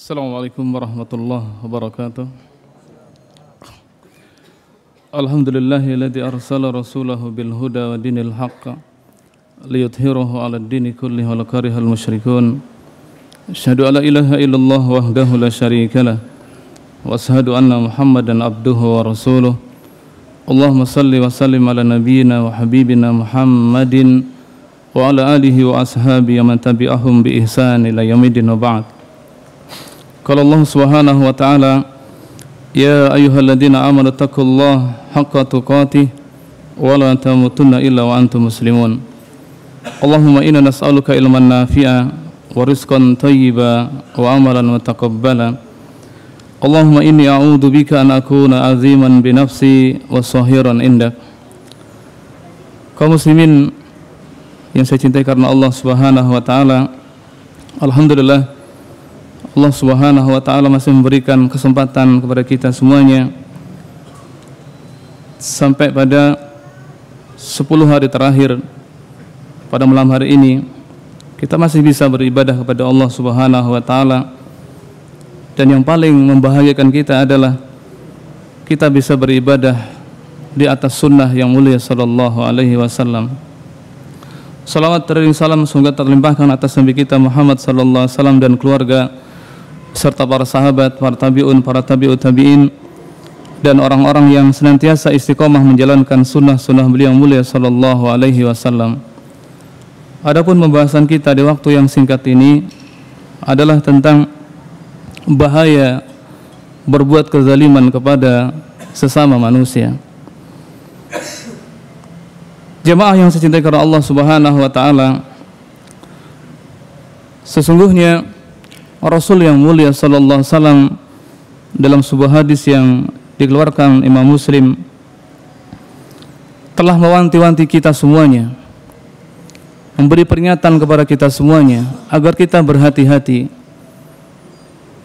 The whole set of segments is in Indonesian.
Assalamualaikum warahmatullahi wabarakatuh. Alhamdulillahilladzi arsala rasulahu bil huda wa dinil haqq liyudhhirahu 'alad dini kullihi walau karihal musyrikun. Asyhadu an la ilaha illallah wahdahu la syarikalah wa asyhadu anna Muhammadan abduhu wa rasuluh. Allahumma salli wa sallim ala nabiyyina wa habibina Muhammadin wa ala alihi wa ashabihi wa man tabi'ahum bi ihsan ila yaumil wa ba'd. Qala Allah Subhanahu wa ta'ala, ya ayyuhalladzina amanu taqullaha haqqa tuqatih wa la tamutunna illa wa antum muslimun. Allahumma inna nas'aluka ilman nafi'a wa rizqan thayyiba wa amalan mutaqabbala. Allahumma inni a'udzu bika an akuna aziman bi nafsi wa sahiran indak. Kaum muslimin yang saya cintai karena Allah Subhanahu wa ta'ala, alhamdulillah Allah Subhanahu wa ta'ala masih memberikan kesempatan kepada kita semuanya sampai pada 10 hari terakhir pada malam hari ini kita masih bisa beribadah kepada Allah Subhanahu wa ta'ala. Dan yang paling membahagiakan kita adalah kita bisa beribadah di atas sunnah yang mulia sallallahu alaihi wasallam. Salawat dan salam semoga terlimpahkan atas Nabi kita Muhammad sallallahu alaihi wasallam dan keluarga serta para sahabat, para tabi'un, para tabi'ut tabi'in dan orang-orang yang senantiasa istiqomah menjalankan sunnah-sunnah beliau mulia sallallahu alaihi wasallam. Adapun pembahasan kita di waktu yang singkat ini adalah tentang bahaya berbuat kezaliman kepada sesama manusia. Jemaah yang saya cintai karena Allah Subhanahu wa ta'ala, sesungguhnya Rasul yang mulia sallallahu alaihi wasallam dalam sebuah hadis yang dikeluarkan Imam Muslim telah mewanti-wanti kita semuanya, memberi peringatan kepada kita semuanya agar kita berhati-hati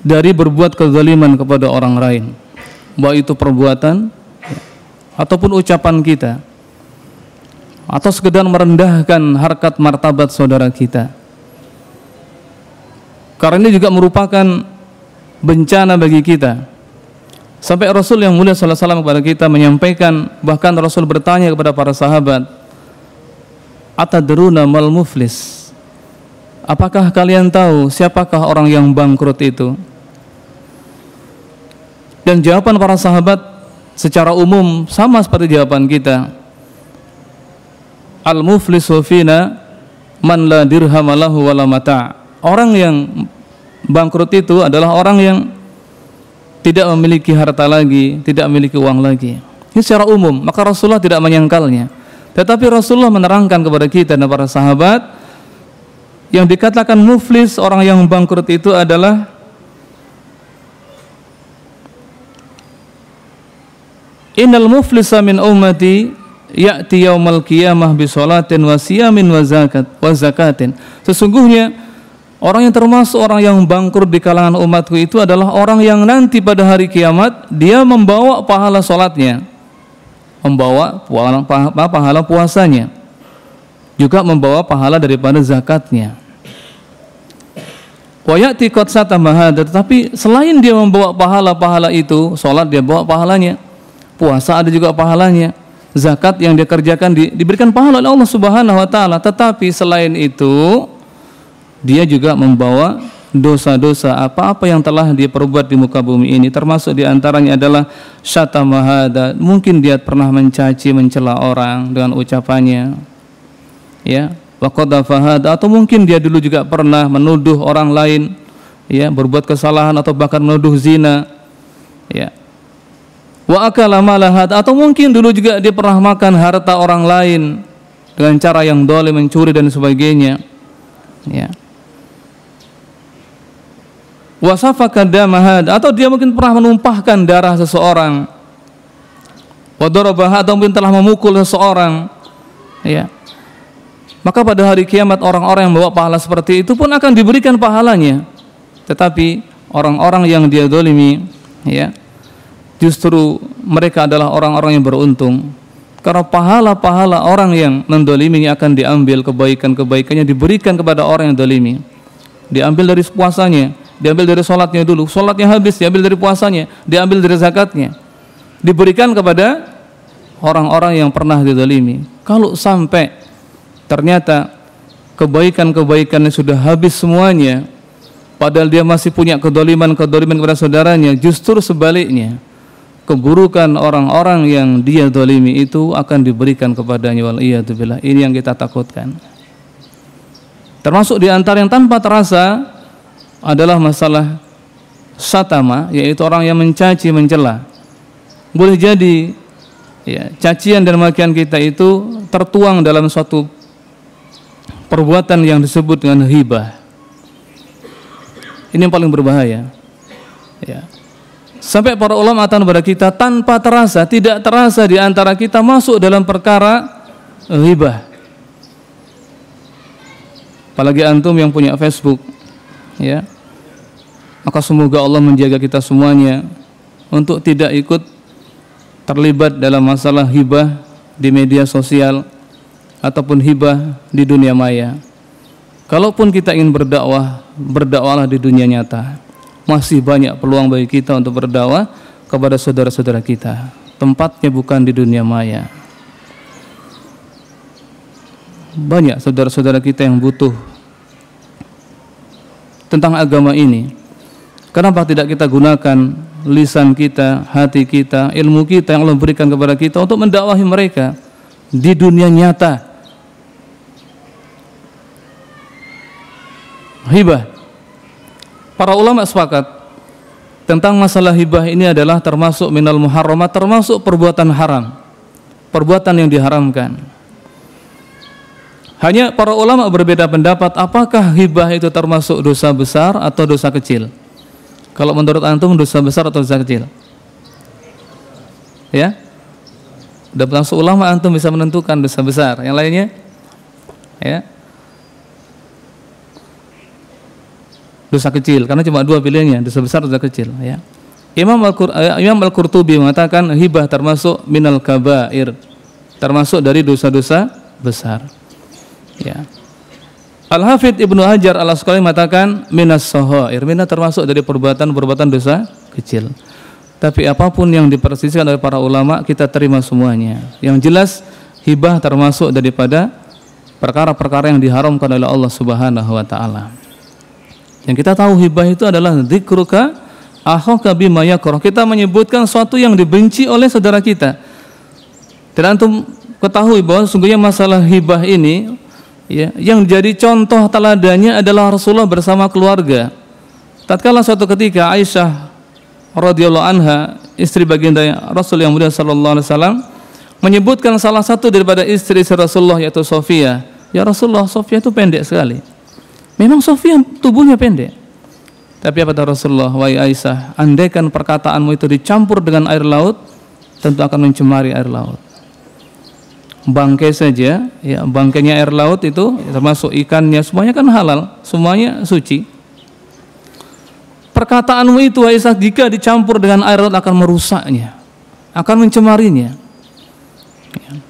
dari berbuat kezaliman kepada orang lain, baik itu perbuatan ataupun ucapan kita, atau sekedar merendahkan harkat martabat saudara kita. Karena ini juga merupakan bencana bagi kita. Sampai Rasul yang mulia sallallahu alaihi wasallam kepada kita menyampaikan, bahkan Rasul bertanya kepada para sahabat, atadruna mal muflis? Apakah kalian tahu siapakah orang yang bangkrut itu? Dan jawaban para sahabat secara umum sama seperti jawaban kita. Al muflisu fina man la dirham lahu wala mata'. Orang yang bangkrut itu adalah orang yang tidak memiliki harta lagi, tidak memiliki uang lagi. Ini secara umum, maka Rasulullah tidak menyangkalnya. Tetapi Rasulullah menerangkan kepada kita dan para sahabat, yang dikatakan muflis, orang yang bangkrut itu adalah innal muflisa min ummati ya'ti yaumal qiyamah bi sholatin wa siyamin wa zakatin. Sesungguhnya orang yang termasuk orang yang bangkrut di kalangan umatku itu adalah orang yang nanti pada hari kiamat dia membawa pahala sholatnya, membawa pahala puasanya, juga membawa pahala daripada zakatnya. Wa ya'ti qad satama, tetapi selain dia membawa pahala-pahala itu, sholat dia bawa pahalanya, puasa ada juga pahalanya, zakat yang dia kerjakan diberikan pahala oleh Allah Subhanahu wa ta'ala. Tetapi selain itu dia juga membawa dosa-dosa apa-apa yang telah dia perbuat di muka bumi ini, termasuk diantaranya adalah syatamahada, mungkin dia pernah mencaci, mencela orang dengan ucapannya, ya, waqadafahada, atau mungkin dia dulu juga pernah menuduh orang lain, ya, berbuat kesalahan atau bahkan menuduh zina, ya, wa akala malahad, atau mungkin dulu juga dia pernah makan harta orang lain dengan cara yang dolim, mencuri dan sebagainya, ya. Wasafaka damahad, atau dia mungkin pernah menumpahkan darah seseorang, wadarabah, atau mungkin telah memukul seseorang, ya. Maka pada hari kiamat orang-orang yang membawa pahala seperti itu pun akan diberikan pahalanya. Tetapi orang-orang yang dia dolimi, ya, justru mereka adalah orang-orang yang beruntung, karena pahala-pahala orang yang mendolimi akan diambil, kebaikan-kebaikannya diberikan kepada orang yang dolimi, diambil dari puasanya, diambil dari sholatnya dulu, sholatnya habis diambil dari puasanya, diambil dari zakatnya, diberikan kepada orang-orang yang pernah dizalimi. Kalau sampai ternyata kebaikan-kebaikannya sudah habis semuanya, padahal dia masih punya kedoliman kepada saudaranya, justru sebaliknya, keburukan orang-orang yang dia zalimi itu akan diberikan kepadanya. Waliyadzubillah. Ini yang kita takutkan. Termasuk di antara yang tanpa terasa adalah masalah satama, yaitu orang yang mencaci, mencela. Boleh jadi ya, cacian dan makian kita itu tertuang dalam suatu perbuatan yang disebut dengan hibah. Ini yang paling berbahaya. Ya. Sampai para ulama mengatakan kepada kita, tanpa terasa, tidak terasa di antara kita masuk dalam perkara hibah. Apalagi antum yang punya Facebook, ya. Maka semoga Allah menjaga kita semuanya untuk tidak ikut terlibat dalam masalah hibah di media sosial ataupun hibah di dunia maya. Kalaupun kita ingin berdakwah, berdakwahlah di dunia nyata. Masih banyak peluang bagi kita untuk berdakwah kepada saudara-saudara kita. Tempatnya bukan di dunia maya. Banyak saudara-saudara kita yang butuh tentang agama ini. Kenapa tidak kita gunakan lisan kita, hati kita, ilmu kita yang Allah berikan kepada kita untuk mendakwahi mereka di dunia nyata? Hibah. Para ulama sepakat tentang masalah hibah ini adalah termasuk minal muharramat, termasuk perbuatan haram, perbuatan yang diharamkan. Hanya para ulama berbeda pendapat apakah hibah itu termasuk dosa besar atau dosa kecil. Kalau menurut antum dosa besar atau dosa kecil? Ya? Udah langsung ulama antum bisa menentukan dosa besar. Yang lainnya? Ya. Dosa kecil, karena cuma dua pilihannya, dosa besar atau dosa kecil, ya. Imam Al-Qurtubi mengatakan hibah termasuk minal kabair, termasuk dari dosa-dosa besar. Ya. Al-Hafidz Ibnu Hajar Al-Asqalani mengatakan minas sahair, termasuk dari perbuatan dosa kecil. Tapi apapun yang dipersisikan oleh para ulama kita terima semuanya. Yang jelas hibah termasuk daripada perkara-perkara yang diharamkan oleh Allah Subhanahu wa taala. Yang kita tahu hibah itu adalah dzikruka akhaka bima yakrah. Kita menyebutkan sesuatu yang dibenci oleh saudara kita. Dan antum ketahui bahwa sungguhnya masalah hibah ini, ya, yang jadi contoh teladannya adalah Rasulullah bersama keluarga. Tatkala suatu ketika Aisyah radhiyallahu anha, istri baginda Rasul yang mulia sallallahu alaihi wasallam, menyebutkan salah satu daripada istri Rasulullah yaitu Sofia. Ya Rasulullah, Sofia itu pendek sekali. Memang Sofia tubuhnya pendek. Tapi apa kata Rasulullah? Wahai Aisyah, andaikan perkataanmu itu dicampur dengan air laut, tentu akan mencemari air laut. Bangkai saja, ya, bangkainya air laut itu termasuk ikannya, semuanya kan halal, semuanya suci. Perkataanmu itu Aisyah jika dicampur dengan air laut akan merusaknya, akan mencemarinya.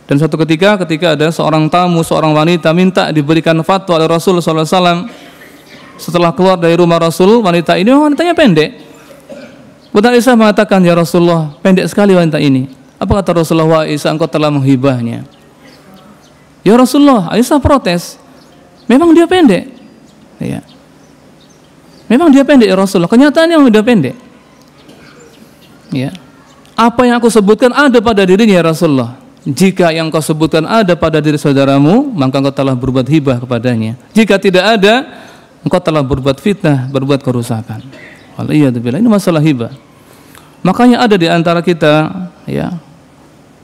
Dan suatu ketika ada seorang tamu, seorang wanita minta diberikan fatwa oleh Rasul SAW. Setelah keluar dari rumah Rasul, wanita ini wanitanya pendek. Buta Aisyah mengatakan, ya Rasulullah, pendek sekali wanita ini. Apa kata Rasulullah? Wah Aisyah, engkau telah menghibahnya. Ya Rasulullah, Aisyah protes. Memang dia pendek. Ya. Memang dia pendek ya Rasulullah. Kenyataannya dia pendek. Ya. Apa yang aku sebutkan ada pada dirinya ya Rasulullah. Jika yang kau sebutkan ada pada diri saudaramu, maka engkau telah berbuat hibah kepadanya. Jika tidak ada, engkau telah berbuat fitnah, berbuat kerusakan. Waliyadzubillah. Ini masalah hibah. Makanya ada di antara kita, ya,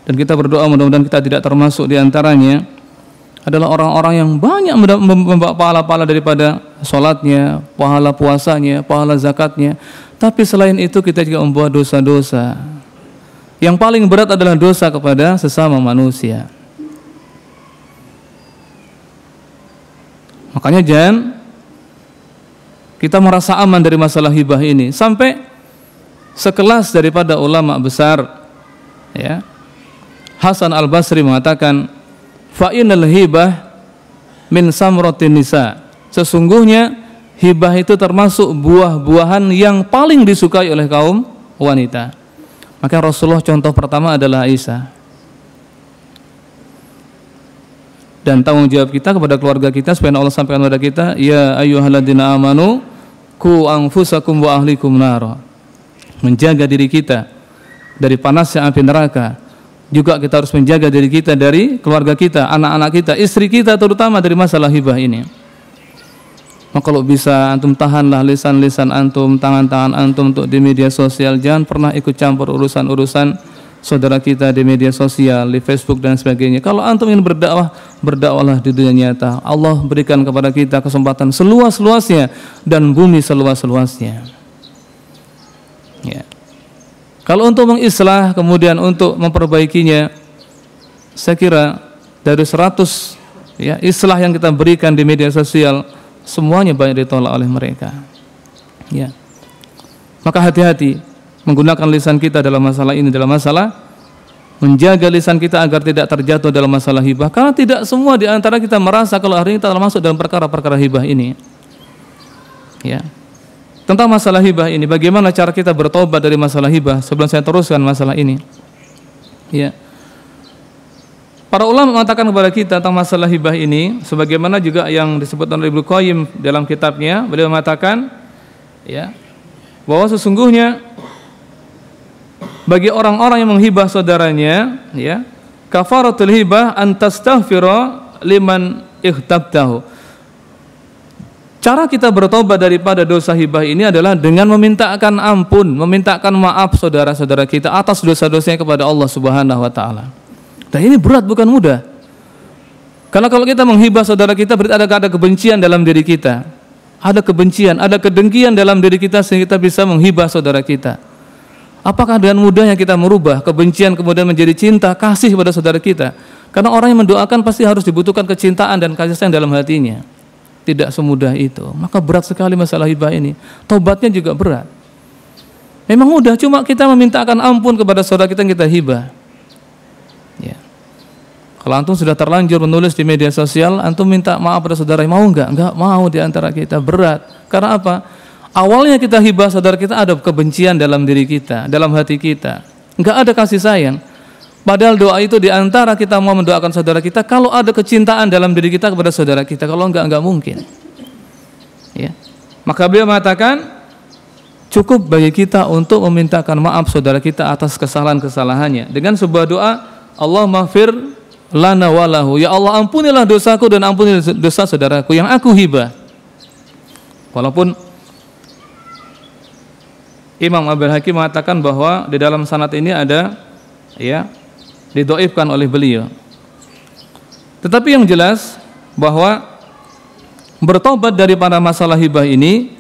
dan kita berdoa mudah-mudahan kita tidak termasuk di antaranya, adalah orang-orang yang banyak membawa pahala-pahala daripada sholatnya, pahala puasanya, pahala zakatnya. Tapi selain itu kita juga membawa dosa-dosa. Yang paling berat adalah dosa kepada sesama manusia. Makanya jangan kita merasa aman dari masalah hibah ini. Sampai sekelas daripada ulama besar, ya, Hasan Al-Basri mengatakan, fa innal hibah min samratin nisa. Sesungguhnya hibah itu termasuk buah-buahan yang paling disukai oleh kaum wanita. Maka Rasulullah contoh pertama adalah Aisyah. Dan tanggung jawab kita kepada keluarga kita, supaya Allah sampaikan kepada kita, ya ayyuhalladzina amanu qu anfusakum wa ahlikum nara. Menjaga diri kita dari panasnya api neraka. Juga kita harus menjaga diri kita dari keluarga kita, anak-anak kita, istri kita, terutama dari masalah hibah ini. Maka kalau bisa antum tahanlah lisan-lisan antum, tangan-tangan antum untuk di media sosial. Jangan pernah ikut campur urusan-urusan saudara kita di media sosial, di Facebook dan sebagainya. Kalau antum ingin berdakwah, berdakwahlah di dunia nyata. Allah berikan kepada kita kesempatan seluas-luasnya dan bumi seluas-luasnya. Ya. Kalau untuk mengislah, kemudian untuk memperbaikinya, saya kira dari 100 ya, islah yang kita berikan di media sosial, semuanya banyak ditolak oleh mereka. Ya. Maka hati-hati menggunakan lisan kita dalam masalah ini, dalam masalah menjaga lisan kita agar tidak terjatuh dalam masalah hibah. Karena tidak semua di antara kita merasa kalau hari ini kita termasuk dalam perkara-perkara hibah ini. Ya. Tentang masalah hibah ini, bagaimana cara kita bertobat dari masalah hibah? Sebelum saya teruskan masalah ini, ya, para ulama mengatakan kepada kita tentang masalah hibah ini, sebagaimana juga yang disebutkan oleh Ibnu Qayyim dalam kitabnya, beliau mengatakan, ya, bahwa sesungguhnya bagi orang-orang yang menghibah saudaranya, ya, kafaratul hibah an tastaghfira liman ightabtahu. Cara kita bertobat daripada dosa hibah ini adalah dengan memintakan ampun, memintakan maaf saudara-saudara kita atas dosa-dosanya kepada Allah Subhanahu wa taala. Dan ini berat, bukan mudah. Karena kalau kita menghibah saudara kita, berarti ada kebencian dalam diri kita. Ada kebencian, ada kedengkian dalam diri kita sehingga kita bisa menghibah saudara kita. Apakah dengan mudahnya kita merubah kebencian kemudian menjadi cinta, kasih kepada saudara kita? Karena orang yang mendoakan pasti harus dibutuhkan kecintaan dan kasih sayang dalam hatinya. Tidak semudah itu. Maka berat sekali masalah hibah ini. Tobatnya juga berat. Memang mudah, cuma kita memintakan ampun kepada saudara kita yang kita hibah. Ya. Kalau antum sudah terlanjur menulis di media sosial, antum minta maaf pada saudara, mau enggak? Enggak mau di antara kita, berat. Karena apa? Awalnya kita hibah saudara kita, ada kebencian dalam diri kita, dalam hati kita. Enggak ada kasih sayang. Padahal doa itu diantara kita mau mendoakan saudara kita kalau ada kecintaan dalam diri kita kepada saudara kita. Kalau enggak mungkin. Ya. Maka beliau mengatakan cukup bagi kita untuk memintakan maaf saudara kita atas kesalahan-kesalahannya dengan sebuah doa, Allahumma maghfir lana walahu. Ya Allah, ampunilah dosaku dan ampunilah dosa saudaraku yang aku hibah. Walaupun Imam Abdul Hakim mengatakan bahwa di dalam sanad ini ada, ya, didoifkan oleh beliau. Tetapi yang jelas bahwa bertobat daripada masalah hibah ini,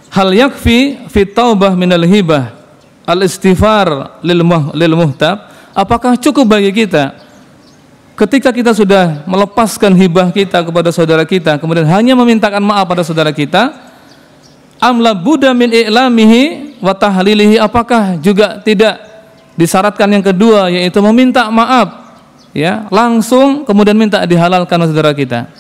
hal yakfi fit taubah minal hibah al istighfar lil muhtab. Apakah cukup bagi kita ketika kita sudah melepaskan hibah kita kepada saudara kita, kemudian hanya memintakan maaf pada saudara kita, amla buddha min i'lamihi wa tahlilihi? Apakah juga tidak disyaratkan yang kedua, yaitu meminta maaf, ya, langsung kemudian minta dihalalkan oleh saudara kita?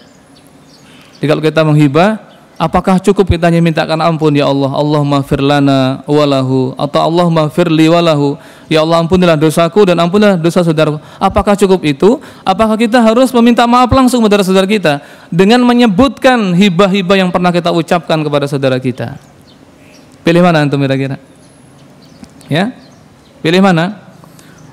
Jadi kalau kita menghibah, apakah cukup kita hanya mintakan ampun, ya Allah, Allahumma maghfir lana walahu, atau Allahumma maghfir li walahu, ya Allah ampunilah dosaku dan ampunilah dosa saudaraku? Apakah cukup itu? Apakah kita harus meminta maaf langsung kepada saudara kita dengan menyebutkan hibah-hibah yang pernah kita ucapkan kepada saudara kita? Pilih mana antum kira-kira? Ya? Pilih mana?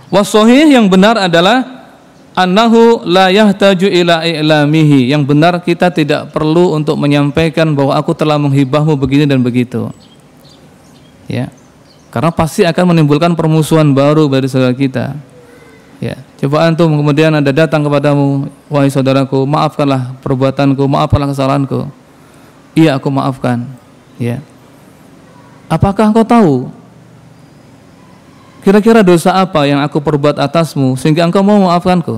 Wassohih, yang benar adalah annahu la yahtaju ila i'lamihi. Yang benar kita tidak perlu untuk menyampaikan bahwa aku telah menghibahmu begini dan begitu. Ya. Karena pasti akan menimbulkan permusuhan baru dari saudara kita. Ya. Coba antum kemudian ada datang kepadamu, wahai saudaraku, maafkanlah perbuatanku, maafkanlah kesalahanku. Iya, aku maafkan. Ya. Apakah engkau tahu kira-kira dosa apa yang aku perbuat atasmu sehingga engkau mau memaafkanku?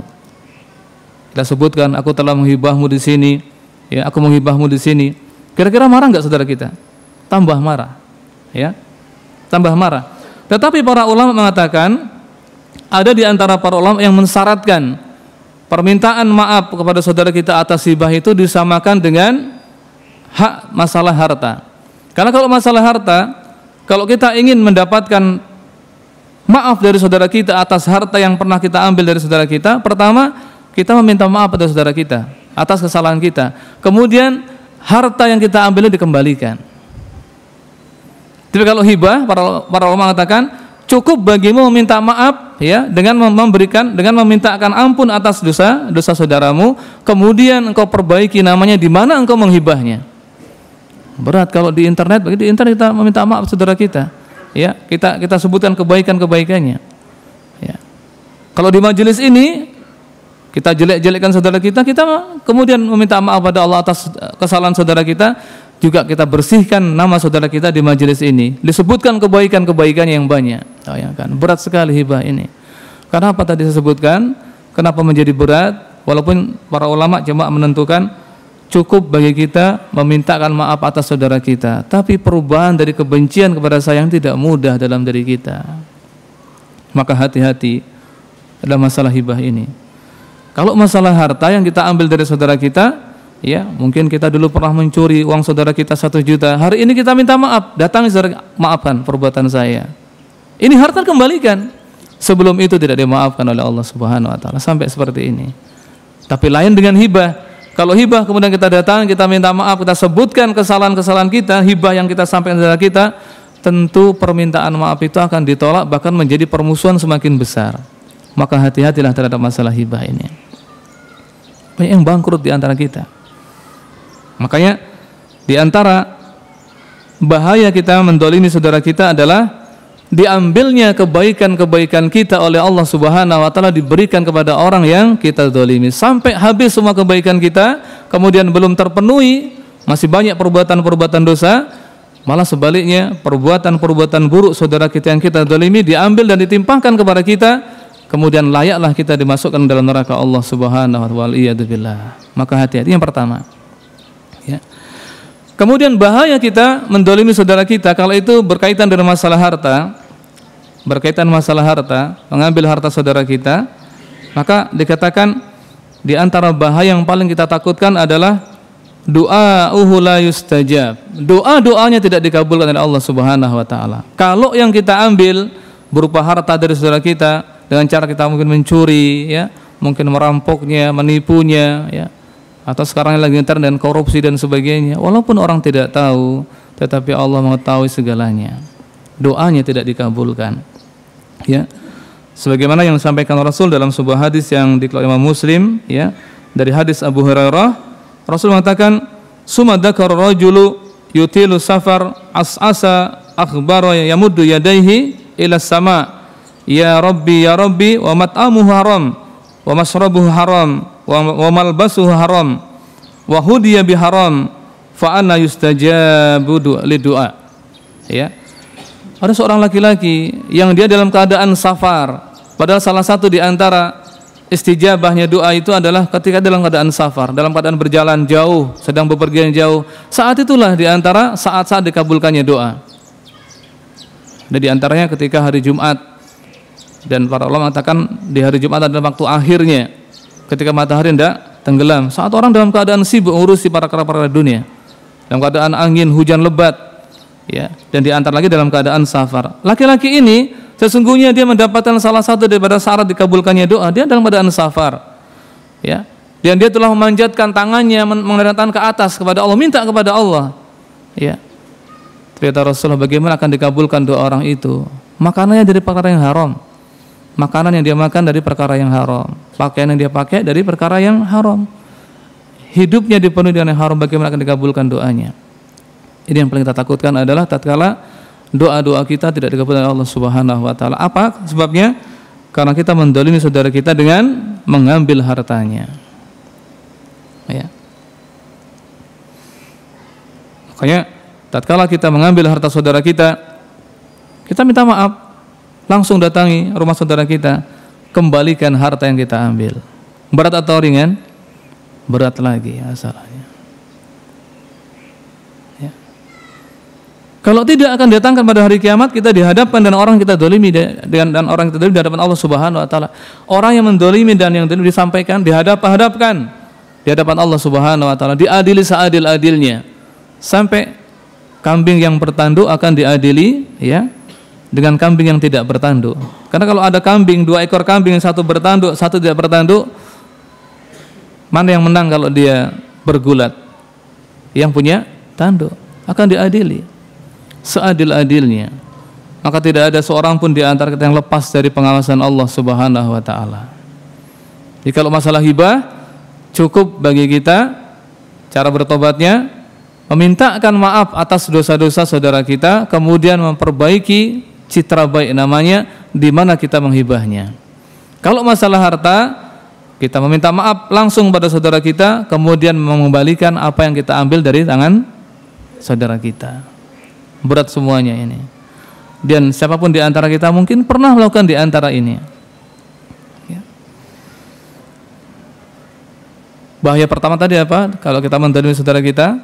Kita sebutkan, aku telah menghibahmu di sini, ya, aku menghibahmu di sini. Kira-kira marah enggak saudara kita? Tambah marah, ya, tambah marah. Tetapi para ulama mengatakan, ada di antara para ulama yang mensyaratkan permintaan maaf kepada saudara kita atas hibah itu disamakan dengan hak masalah harta. Karena kalau masalah harta, kalau kita ingin mendapatkan maaf dari saudara kita atas harta yang pernah kita ambil dari saudara kita, pertama kita meminta maaf pada saudara kita atas kesalahan kita. Kemudian harta yang kita ambil dikembalikan. Tapi kalau hibah, para ulama mengatakan cukup bagimu meminta maaf ya dengan memintakan ampun atas dosa saudaramu, kemudian engkau perbaiki namanya di mana engkau menghibahnya. Berat kalau di internet, bagi di internet kita meminta maaf saudara kita. Ya, kita sebutkan kebaikan-kebaikannya. Ya. Kalau di majelis ini kita jelek-jelekkan saudara kita kemudian meminta maaf pada Allah atas kesalahan saudara kita, juga kita bersihkan nama saudara kita di majelis ini, disebutkan kebaikan-kebaikan yang banyak. Oh, ya kan? Berat sekali hibah ini. Kenapa tadi saya sebutkan? Kenapa menjadi berat? Walaupun para ulama cuma menentukan cukup bagi kita memintakan maaf atas saudara kita, tapi perubahan dari kebencian kepada sayang tidak mudah dalam diri kita. Maka hati-hati dalam masalah hibah ini. Kalau masalah harta yang kita ambil dari saudara kita, ya mungkin kita dulu pernah mencuri uang saudara kita 1 juta, hari ini kita minta maaf, datangi saudara, maafkan perbuatan saya, ini harta kembalikan. Sebelum itu tidak dimaafkan oleh Allah Subhanahu Wa Taala, sampai seperti ini. Tapi lain dengan hibah. Kalau hibah kemudian kita datang, kita minta maaf, kita sebutkan kesalahan-kesalahan kita, hibah yang kita sampaikan kepada kita, tentu permintaan maaf itu akan ditolak, bahkan menjadi permusuhan semakin besar. Maka hati-hatilah terhadap masalah hibah ini. Banyak yang bangkrut di antara kita. Makanya di antara bahaya kita mendolimi saudara kita adalah diambilnya kebaikan-kebaikan kita oleh Allah Subhanahu Wa Taala, diberikan kepada orang yang kita dolimi sampai habis semua kebaikan kita, kemudian belum terpenuhi, masih banyak perbuatan-perbuatan dosa. Malah sebaliknya, perbuatan-perbuatan buruk saudara kita yang kita dolimi diambil dan ditimpahkan kepada kita, kemudian layaklah kita dimasukkan dalam neraka Allah Subhanahu Wa Taala. Maka hati-hati yang pertama. Ya. Kemudian bahaya kita mendolimi saudara kita kalau itu berkaitan dengan masalah harta, mengambil harta saudara kita, maka dikatakan di antara bahaya yang paling kita takutkan adalah doa'uhu la yustajab. Doa-doanya tidak dikabulkan oleh Allah Subhanahu Wa Taala. Kalau yang kita ambil berupa harta dari saudara kita dengan cara kita mungkin mencuri, ya, mungkin merampoknya, menipunya, ya, atau sekarang lagi ngetar dan korupsi dan sebagainya, walaupun orang tidak tahu, tetapi Allah mengetahui segalanya. Doanya tidak dikabulkan. Ya, sebagaimana yang disampaikan Rasul dalam sebuah hadis yang dikeluarkan Imam Muslim, ya, dari hadis Abu Hurairah, Rasul mengatakan, "Sumadakar rajulu yutilu safar as'asa akhbara yamuddu yadayhi ila sama, ya Rabbi wa mat'amuhu haram wa masrabuhu haram wa malbasuhu haram wa hudiya biharam fa anna yustajabu lidu'a." Ya. Ada seorang laki-laki yang dia dalam keadaan safar, padahal salah satu di antara istijabahnya doa itu adalah ketika dalam keadaan safar, dalam keadaan berjalan jauh, sedang bepergian jauh. Saat itulah di antara saat-saat dikabulkannya doa. Dan di antaranya ketika hari Jumat, dan para ulama mengatakan di hari Jumat adalah waktu akhirnya, ketika matahari hendak tenggelam, saat orang dalam keadaan sibuk ngurusi para perkara dunia, dalam keadaan angin, hujan lebat, ya, dan di antara lagi dalam keadaan safar. Laki-laki ini sesungguhnya dia mendapatkan salah satu daripada syarat dikabulkannya doa, dia dalam keadaan safar, ya, dan dia telah memanjatkan tangannya, mengangkat tangan ke atas kepada Allah, minta kepada Allah, ya. Kata Rasulullah, bagaimana akan dikabulkan doa orang itu? Makanannya dari perkara yang haram, makanan yang dia makan dari perkara yang haram, pakaian yang dia pakai dari perkara yang haram, hidupnya dipenuhi dengan yang haram, bagaimana akan dikabulkan doanya? Ini yang paling kita takutkan adalah tatkala doa-doa kita tidak dikabulkan oleh Allah Subhanahu Wa Taala. Apa sebabnya? Karena kita mendolimi saudara kita dengan mengambil hartanya. Ya. Makanya tatkala kita mengambil harta saudara kita minta maaf, langsung datangi rumah saudara kita, kembalikan harta yang kita ambil. Berat atau ringan? Berat lagi asalnya. Ya. Kalau tidak akan datangkan pada hari kiamat, kita dihadapkan dan orang kita dolimi dan orang kita dolimi di hadapan Allah Subhanahu Wa Taala. Orang yang mendolimi dan yang dolimi disampaikan, dihadapkan di hadapan Allah Subhanahu Wa Taala, diadili seadil-adilnya. sampai kambing yang bertanduk akan diadili ya dengan kambing yang tidak bertanduk. Karena kalau ada kambing, 2 ekor kambing, yang satu bertanduk, satu tidak bertanduk, mana yang menang kalau dia bergulat? Yang punya tanduk akan diadili seadil-adilnya. Maka tidak ada seorang pun di antara kita yang lepas dari pengawasan Allah Subhanahu wa taala. Jadi kalau masalah hibah, cukup bagi kita cara bertobatnya memintakan maaf atas dosa-dosa saudara kita, kemudian memperbaiki citra baik namanya di mana kita menghibahnya. Kalau masalah harta, kita meminta maaf langsung pada saudara kita, kemudian mengembalikan apa yang kita ambil dari tangan saudara kita. Berat semuanya ini. Dan siapapun di antara kita mungkin pernah melakukan di antara ini. Ya. Bahaya pertama tadi apa? Kalau kita mendolimi saudara kita,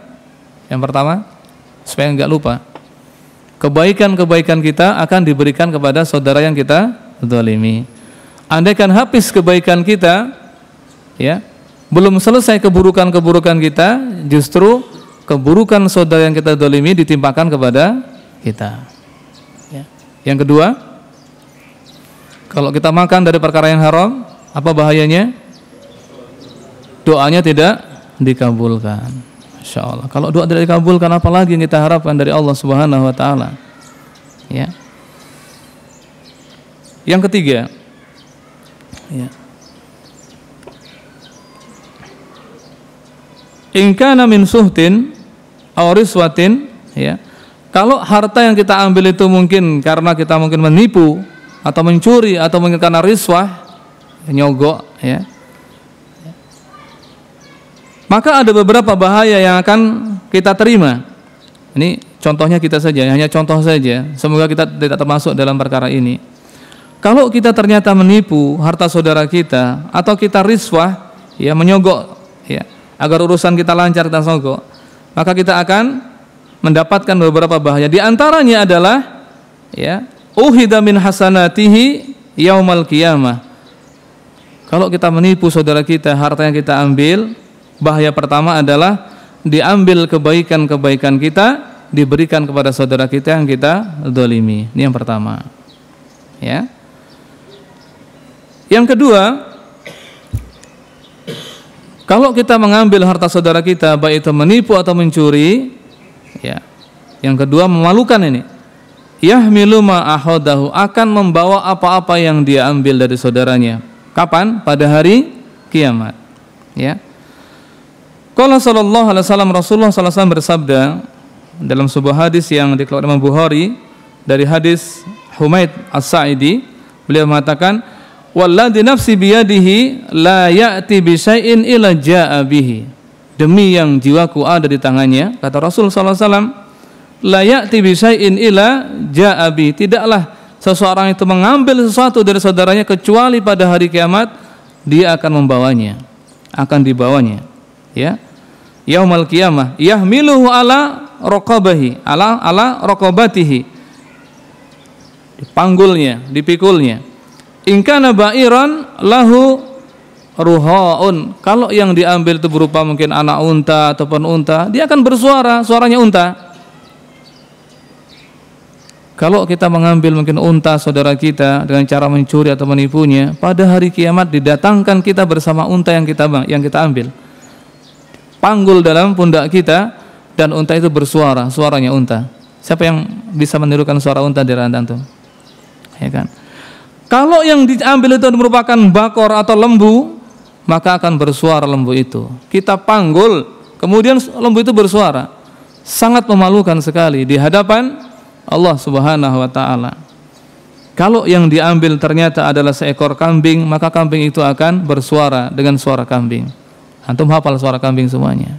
yang pertama, supaya enggak lupa, kebaikan-kebaikan kita akan diberikan kepada saudara yang kita dolimi. Andaikan habis kebaikan kita, ya, belum selesai keburukan-keburukan kita, justru keburukan saudara yang kita dolimi ditimpakan kepada kita. Ya. Yang kedua, kalau kita makan dari perkara yang haram, apa bahayanya? Doanya tidak dikabulkan. Insya Allah. Kalau doa tidak dikabulkan, apalagi yang kita harapkan dari Allah Subhanahu wa taala. Ya. Yang ketiga, ya. In kana min suhtin aw riswatin, ya. Kalau harta yang kita ambil itu mungkin karena kita mungkin menipu atau mencuri atau mungkin karena riswah, nyogok, ya. Maka ada beberapa bahaya yang akan kita terima. Ini contohnya kita saja, hanya contoh saja. Semoga kita tidak termasuk dalam perkara ini. Kalau kita ternyata menipu harta saudara kita atau kita riswah, ya, menyogok, ya, agar urusan kita lancar, kita sogok, maka kita akan mendapatkan beberapa bahaya. Di antaranya adalah, ya, uhida min hasanatihi yaumal qiyamah. Kalau kita menipu saudara kita, harta yang kita ambil, bahaya pertama adalah diambil kebaikan-kebaikan kita, diberikan kepada saudara kita yang kita dzalimi. Ini yang pertama. Ya. Yang kedua, kalau kita mengambil harta saudara kita, baik itu menipu atau mencuri, ya. Yang kedua memalukan ini. Yahmilu ma ahadahu, akan membawa apa-apa yang dia ambil dari saudaranya. Kapan? Pada hari kiamat. Ya. Qala sallallahu alaihi wasallam, Rasulullah sallallahu alaihi wasallam bersabda dalam sebuah hadis yang dikeluarkan Imam Bukhari dari hadis Humaid As-Sa'idi, beliau mengatakan, walladzi nafsi biyadihi la ya'ti bi syai'in illa jaa'a bihi. Demi yang jiwaku ada di tangannya, kata Rasul sallallahu alaihi wasallam, la ya'ti bi syai'in illa jaa'a bihi. Tidaklah seseorang itu mengambil sesuatu dari saudaranya kecuali pada hari kiamat dia akan membawanya, akan dibawanya. Ya, yaumal qiyamah yahmiluhu ala raqabahi, ala raqabatihi, dipanggulnya, dipikulnya. In kana ba'iran lahu ruhaun, kalau yang diambil itu berupa mungkin anak unta ataupun unta, dia akan bersuara, suaranya unta. Kalau kita mengambil mungkin unta saudara kita dengan cara mencuri atau menipunya, pada hari kiamat didatangkan kita bersama unta yang kita ambil, panggul dalam pundak kita, dan unta itu bersuara, suaranya unta. Siapa yang bisa menirukan suara unta di antara antum? Ya kan? Kalau yang diambil itu merupakan bakor atau lembu, maka akan bersuara lembu itu. Kita panggul, kemudian lembu itu bersuara. Sangat memalukan sekali di hadapan Allah Subhanahu wa taala. Kalau yang diambil ternyata adalah seekor kambing, maka kambing itu akan bersuara dengan suara kambing. Antum hafal suara kambing semuanya.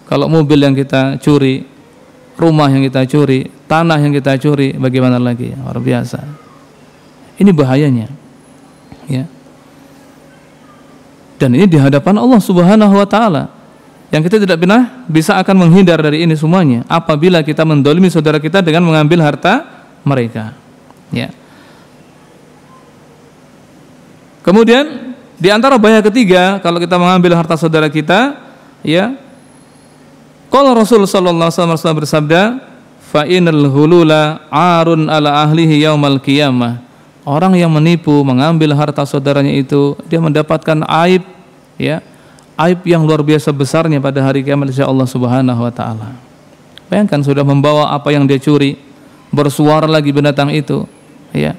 Kalau mobil yang kita curi, rumah yang kita curi, tanah yang kita curi, bagaimana lagi? Luar biasa. Ini bahayanya. Ya. Dan ini di hadapan Allah Subhanahu wa taala. Yang kita tidak pernah bisa akan menghindar dari ini semuanya apabila kita mendolimi saudara kita dengan mengambil harta mereka. Ya. Kemudian di antara bahaya ketiga, kalau kita mengambil harta saudara kita, ya, Qala Rasul sallallahu alaihi wasallam bersabda, fa innal hulula 'arun ala ahlihi yaumal qiyamah. Orang yang menipu, mengambil harta saudaranya itu, dia mendapatkan aib, ya, aib yang luar biasa besarnya pada hari kiamat insya Allah Subhanahu wa taala. Bayangkan sudah membawa apa yang dia curi, bersuara lagi binatang itu, ya.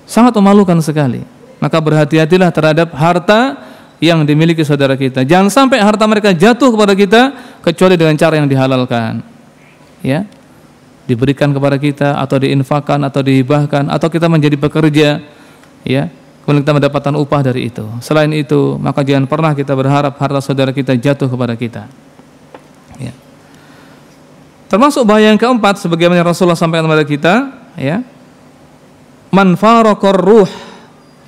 Sangat memalukan sekali. Maka berhati-hatilah terhadap harta yang dimiliki saudara kita. Jangan sampai harta mereka jatuh kepada kita kecuali dengan cara yang dihalalkan. Ya. Diberikan kepada kita atau diinfakkan atau dihibahkan atau kita menjadi pekerja, ya. Kemudian kita mendapatkan upah dari itu. Selain itu, maka jangan pernah kita berharap harta saudara kita jatuh kepada kita. Ya. Termasuk bahaya yang keempat sebagaimana Rasulullah sampaikan kepada kita, ya. Man faraqar ruh,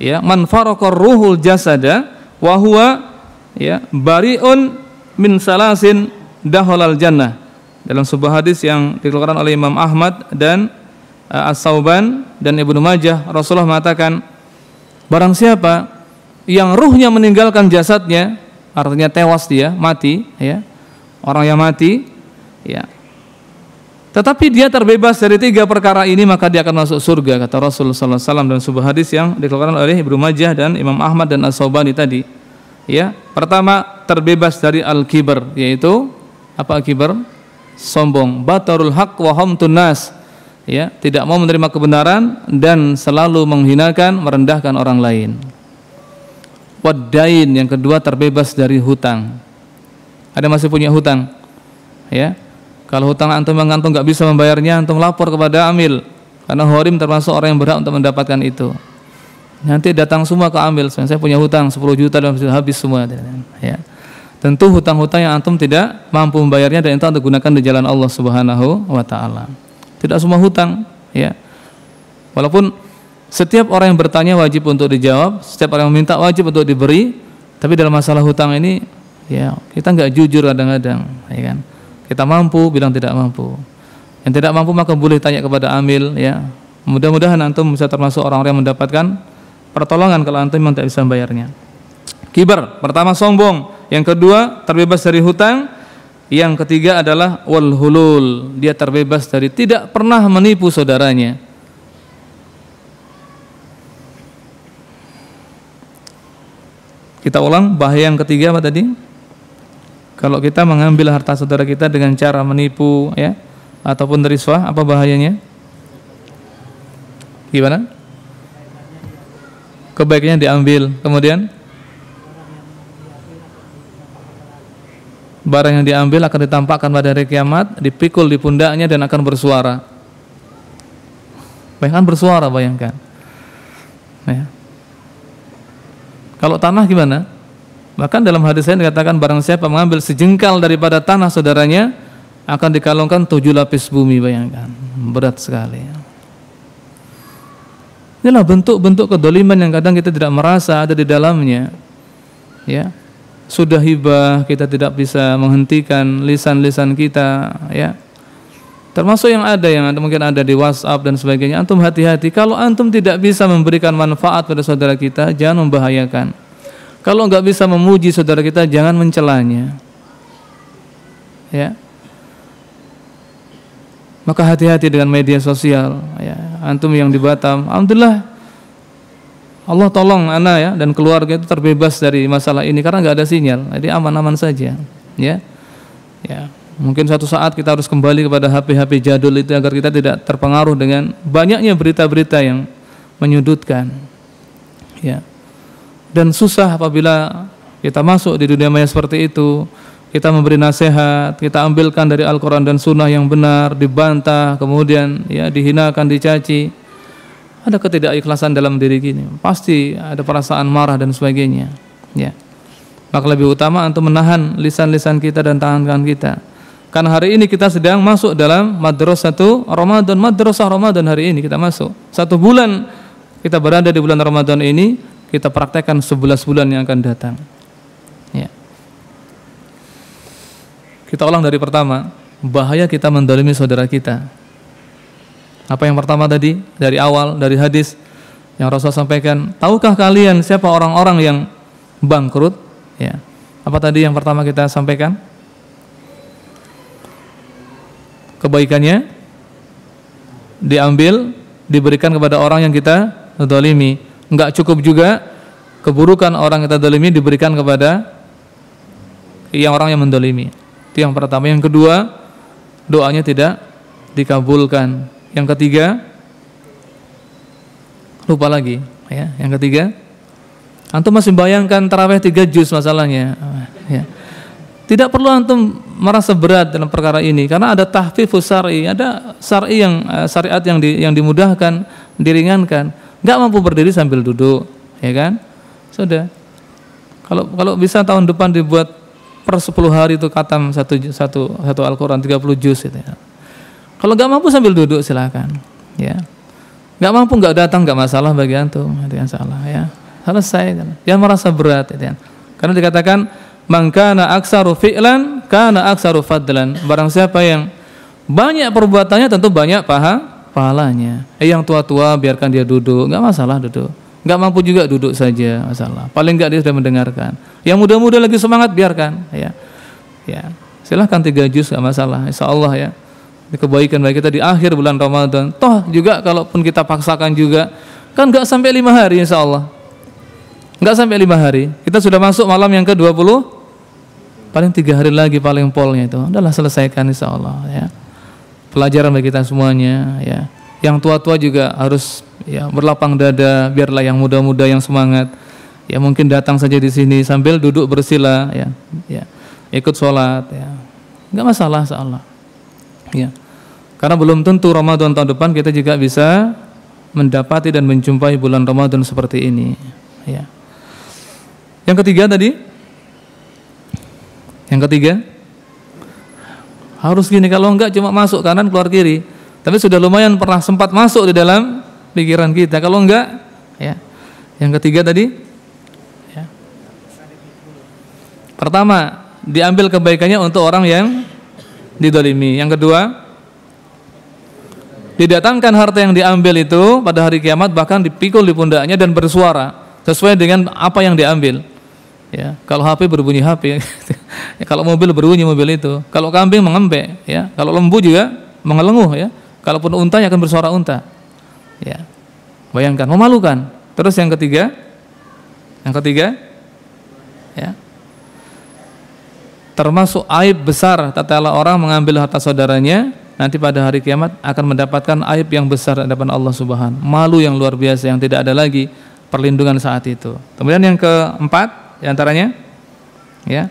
ya, man faraqar ruhul jasada wa huwa, ya, bari'un min salasin dakhalal jannah. Dalam sebuah hadis yang dikeluarkan oleh Imam Ahmad dan As-Sauban dan Ibnu Majah, Rasulullah mengatakan, barang siapa yang ruhnya meninggalkan jasadnya, artinya tewas dia, mati, ya, orang yang mati, ya, tetapi dia terbebas dari 3 perkara ini, maka dia akan masuk surga, kata Rasulullah SAW dalam sebuah hadis yang dikeluarkan oleh Ibnu Majah dan Imam Ahmad dan As-Saubani tadi. Ya, pertama, terbebas dari al-kibar, yaitu apa al-kibar? Sombong, batarul haq wa hamtun nas, ya, tidak mau menerima kebenaran dan selalu menghinakan, merendahkan orang lain. Wadain, yang kedua, terbebas dari hutang. Ada masih punya hutang, ya, kalau hutang antum nggak bisa membayarnya, antum lapor kepada amil, karena gharim termasuk orang yang berhak untuk mendapatkan itu. Nanti datang semua ke amil, saya punya hutang 10 juta dan habis semua, ya. Tentu hutang-hutang yang antum tidak mampu membayarnya dan itu antum gunakan di jalan Allah Subhanahu wa taala. Tidak semua hutang, ya. Walaupun setiap orang yang bertanya wajib untuk dijawab, setiap orang yang meminta wajib untuk diberi, tapi dalam masalah hutang ini, ya, kita nggak jujur kadang-kadang, ya kan. Kita mampu bilang tidak mampu. Yang tidak mampu maka boleh tanya kepada amil, ya. Mudah-mudahan antum bisa termasuk orang-orang yang mendapatkan pertolongan kalau antum memang tidak bisa membayarnya. Kibar, pertama sombong, yang kedua terbebas dari hutang, yang ketiga adalah wal hulul, dia terbebas dari tidak pernah menipu saudaranya. Kita ulang, bahaya yang ketiga apa tadi? Kalau kita mengambil harta saudara kita dengan cara menipu, ya, ataupun riswah, apa bahayanya? Gimana? Kebaikannya diambil, kemudian barang yang diambil akan ditampakkan pada hari kiamat, dipikul di pundaknya dan akan bersuara. Bayangkan bersuara, bayangkan. Ya. Kalau tanah gimana? Bahkan dalam hadis saya dikatakan barang siapa mengambil sejengkal daripada tanah saudaranya akan dikalungkan 7 lapis bumi, bayangkan. Berat sekali. Inilah bentuk-bentuk kedoliman yang kadang kita tidak merasa ada di dalamnya. Ya. Sudah hibah, kita tidak bisa menghentikan lisan-lisan kita, ya. Termasuk yang mungkin ada di WhatsApp dan sebagainya. Antum hati-hati, kalau antum tidak bisa memberikan manfaat pada saudara kita, jangan membahayakan. Kalau nggak bisa memuji saudara kita, jangan mencelanya, ya. Maka hati-hati dengan media sosial, ya. Antum yang di Batam, alhamdulillah, Allah tolong ana, ya, dan keluarga itu terbebas dari masalah ini karena nggak ada sinyal, jadi aman-aman saja, ya. Ya, mungkin suatu saat kita harus kembali kepada HP-HP jadul itu agar kita tidak terpengaruh dengan banyaknya berita-berita yang menyudutkan, ya. Dan susah apabila kita masuk di dunia maya seperti itu, kita memberi nasihat, kita ambilkan dari Al-Quran dan Sunnah yang benar, dibantah, kemudian, ya, dihinakan, dicaci. Ada ketidakikhlasan dalam diri gini, pasti ada perasaan marah dan sebagainya, ya. Maka lebih utama antum menahan lisan-lisan kita dan tangan kita. Karena hari ini kita sedang masuk dalam madrasah Ramadan, madrasah Ramadan hari ini kita masuk. 1 bulan kita berada di bulan Ramadan ini, kita praktekkan 11 bulan yang akan datang. Ya. Kita ulang dari pertama, bahaya kita mendolimi saudara kita. Apa yang pertama tadi, dari awal, dari hadis yang Rasul sampaikan, tahukah kalian siapa orang-orang yang bangkrut? Ya. Apa tadi yang pertama kita sampaikan? kebaikannya diambil, diberikan kepada orang yang kita zalimi. Enggak cukup juga keburukan orang yang kita zalimi diberikan kepada orang yang mendolimi. Itu yang pertama. Yang kedua, doanya tidak dikabulkan. Yang ketiga, lupa lagi ya. Yang ketiga, antum masih bayangkan tarawih 3 juz masalahnya ya. Tidak perlu antum merasa berat dalam perkara ini karena ada tahfifus syar'i, ada syar'i yang syariat yang dimudahkan, diringankan. Enggak mampu berdiri sambil duduk, ya kan? Sudah. Kalau bisa tahun depan dibuat per 10 hari itu khatam satu Al-Qur'an 30 juz itu ya. Kalau enggak mampu sambil duduk silakan, ya. Enggak mampu enggak datang enggak masalah bagi antum, itu yang salah ya. Selesai. Jangan merasa berat ya. Karena dikatakan man kana aksaru fi'lan kana aksaru fadlan. Barang siapa yang banyak perbuatannya tentu banyak pahalanya. Yang tua-tua biarkan dia duduk, enggak masalah duduk. Enggak mampu juga duduk saja, masalah. Paling enggak dia sudah mendengarkan. Yang muda-muda lagi semangat biarkan ya. Ya. Silahkan 3 juz enggak masalah, insyaallah ya. Ini kebaikan bagi kita di akhir bulan Ramadan. Toh juga kalaupun kita paksakan juga kan enggak sampai 5 hari insyaallah. Enggak sampai 5 hari. Kita sudah masuk malam yang ke-20. Paling 3 hari lagi paling polnya itu. Udahlah selesaikan insyaallah ya. Pelajaran bagi kita semuanya ya. Yang tua-tua juga harus ya berlapang dada, biarlah yang muda-muda yang semangat. Ya mungkin datang saja di sini sambil duduk bersila ya. Ya. Ikut sholat ya. Enggak masalah insyaallah. Ya. Karena belum tentu Ramadan tahun depan kita juga bisa mendapati dan menjumpai bulan Ramadan seperti ini ya. Yang ketiga tadi, yang ketiga harus gini, kalau enggak cuma masuk kanan keluar kiri, tapi sudah lumayan pernah sempat masuk di dalam pikiran kita. Kalau enggak, ya. Yang ketiga tadi, ya. Pertama, diambil kebaikannya untuk orang yang didolimi. Yang kedua, didatangkan harta yang diambil itu pada hari kiamat bahkan dipikul di pundaknya dan bersuara sesuai dengan apa yang diambil. Ya, kalau HP berbunyi HP, ya, kalau mobil berbunyi mobil itu, kalau kambing mengembek, ya, kalau lembu juga mengelenguh, ya, kalaupun unta akan bersuara unta, ya, bayangkan, memalukan. Terus yang ketiga, ya, termasuk aib besar tatkala orang mengambil harta saudaranya, nanti pada hari kiamat akan mendapatkan aib yang besar di hadapan Allah Subhanahu, malu yang luar biasa yang tidak ada lagi perlindungan saat itu. Kemudian yang keempat, di antaranya, ya,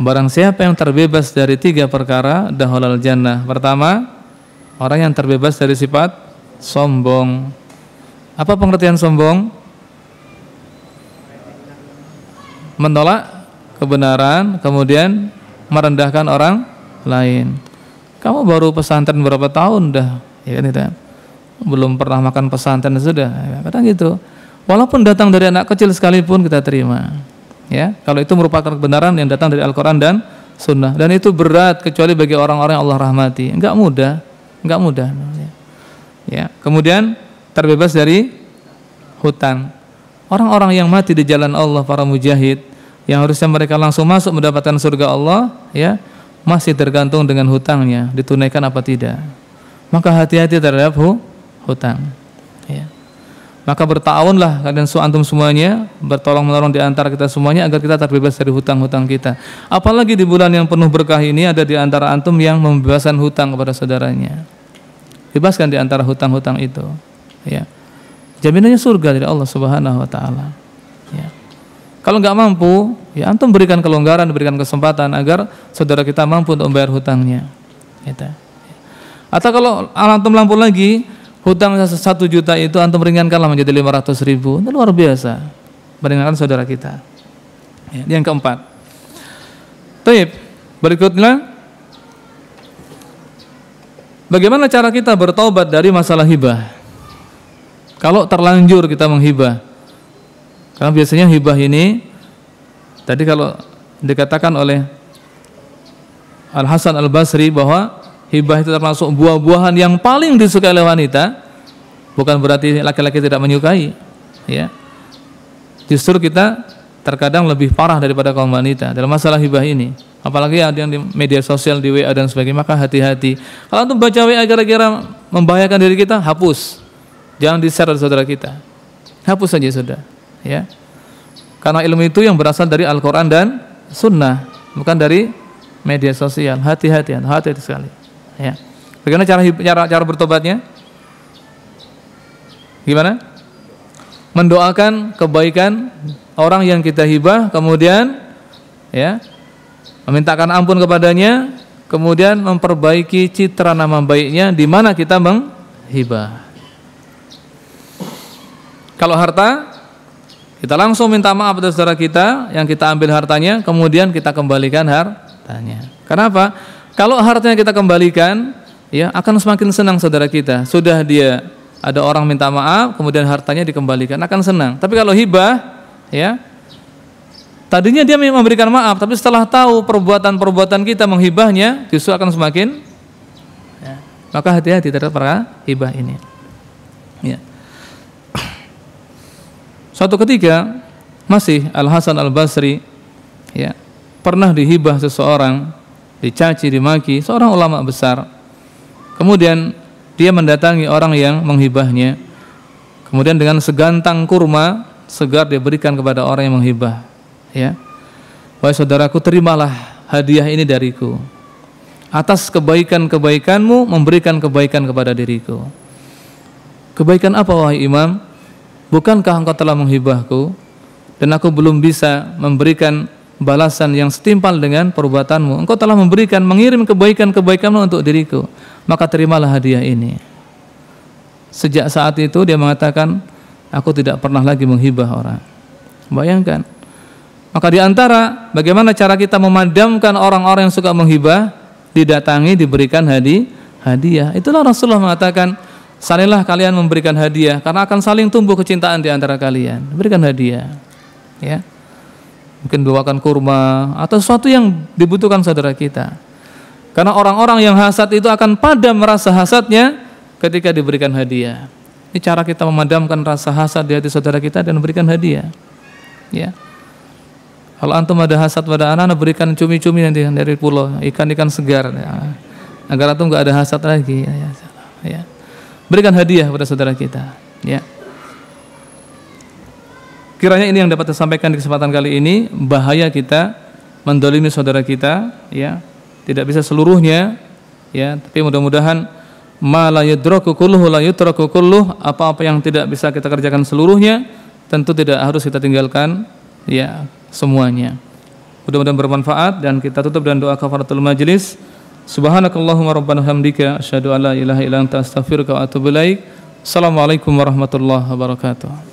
barang siapa yang terbebas dari 3 perkara dakhalal jannah. Pertama, orang yang terbebas dari sifat sombong. Apa pengertian sombong? Menolak kebenaran, kemudian merendahkan orang lain. Kamu baru pesantren berapa tahun dah, ya kan itu? Belum pernah makan pesantren sudah, ya, kadang gitu. Walaupun datang dari anak kecil sekalipun kita terima, ya. Kalau itu merupakan kebenaran yang datang dari Al-Quran dan Sunnah, dan itu berat kecuali bagi orang-orang yang Allah rahmati. Enggak mudah. Ya. Kemudian terbebas dari hutang. Orang-orang yang mati di jalan Allah, para mujahid, yang harusnya mereka langsung masuk mendapatkan surga Allah, ya, masih tergantung dengan hutangnya, ditunaikan apa tidak. Maka hati-hati terhadap hutang. Ya. Maka bertawunlah kalian antum semuanya, bertolong-menolong di antara kita semuanya agar kita terbebas dari hutang-hutang kita. Apalagi di bulan yang penuh berkah ini ada di antara antum yang membebaskan hutang kepada saudaranya. Bebaskan di antara hutang-hutang itu, ya. Jaminannya surga dari Allah Subhanahu wa taala. Ya. Kalau enggak mampu, ya antum berikan kelonggaran, berikan kesempatan agar saudara kita mampu untuk membayar hutangnya. Gitu. Atau kalau antum mampu lagi, hutang 1 juta itu antum ringankanlah menjadi 500.000. Itu luar biasa. Meringankan saudara kita. Ya, yang keempat. Baik, berikutnya, bagaimana cara kita bertaubat dari masalah hibah? Kalau terlanjur kita menghibah. Karena biasanya hibah ini tadi kalau dikatakan oleh Al-Hasan Al-Basri bahwa hibah itu termasuk buah-buahan yang paling disukai oleh wanita, bukan berarti laki-laki tidak menyukai, ya. Justru kita terkadang lebih parah daripada kaum wanita dalam masalah hibah ini. Apalagi ada yang di media sosial, di WA dan sebagainya, maka hati-hati. Kalau antum baca WA kira-kira membahayakan diri kita, hapus. Jangan di-share oleh saudara kita. Hapus saja sudah, ya. Karena ilmu itu yang berasal dari Al-Qur'an dan Sunnah, bukan dari media sosial. Hati-hati sekali. Ya. Bagaimana cara bertobatnya? Gimana? Mendoakan kebaikan orang yang kita hibah, kemudian ya, memintakan ampun kepadanya, kemudian memperbaiki citra nama baiknya di mana kita menghibah. Kalau harta, kita langsung minta maaf pada saudara kita yang kita ambil hartanya, kemudian kita kembalikan hartanya. Kenapa? Kalau hartanya kita kembalikan, ya akan semakin senang saudara kita. Sudah dia ada orang minta maaf, kemudian hartanya dikembalikan, akan senang. Tapi kalau hibah, ya, tadinya dia memberikan maaf, tapi setelah tahu perbuatan-perbuatan kita menghibahnya, justru akan semakin, ya. Maka hati-hati terhadap para hibah ini. Ya. Suatu ketika masih Al-Hasan Al-Basri, ya, pernah dihibah seseorang, dicaci, dimaki, seorang ulama besar. Kemudian dia mendatangi orang yang menghibahnya. Kemudian dengan segantang kurma segar dia berikan kepada orang yang menghibah. Ya, wahai saudaraku, terimalah hadiah ini dariku. Atas kebaikan-kebaikanmu memberikan kebaikan kepada diriku. Kebaikan apa wahai imam? Bukankah engkau telah menghibahku dan aku belum bisa memberikan balasan yang setimpal dengan perbuatanmu? Engkau telah mengirim kebaikan-kebaikanmu untuk diriku, maka terimalah hadiah ini. Sejak saat itu dia mengatakan, aku tidak pernah lagi menghibah orang. Bayangkan. Maka di antara bagaimana cara kita memadamkan orang-orang yang suka menghibah, didatangi, diberikan hadiah. Itulah Rasulullah mengatakan, salinglah kalian memberikan hadiah karena akan saling tumbuh kecintaan di antara kalian. Berikan hadiah. Ya. Mungkin bawakan kurma atau sesuatu yang dibutuhkan saudara kita. Karena orang-orang yang hasad itu akan padam rasa hasadnya ketika diberikan hadiah. Ini cara kita memadamkan rasa hasad di hati saudara kita dan memberikan hadiah. Ya. Kalau antum ada hasad pada anak-anak, berikan cumi-cumi nanti dari pulau, ikan-ikan segar, ya. Agar antum nggak ada hasad lagi. Ya. Berikan hadiah kepada saudara kita. Ya. Kiranya ini yang dapat saya sampaikan di kesempatan kali ini. Bahaya kita mendolimi saudara kita, ya. Tidak bisa seluruhnya, ya. Tapi mudah-mudahan ma la yudraku kulluhu la yutraku kulluh, apa-apa yang tidak bisa kita kerjakan seluruhnya tentu tidak harus kita tinggalkan, ya, semuanya. Mudah-mudahan bermanfaat dan kita tutup dengan doa kafaratul majlis. Subhanakallahumma rabbana hamdika asyhadu an la ilaha illa anta astaghfiruka wa atubu ilaik. Assalamualaikum warahmatullahi wabarakatuh.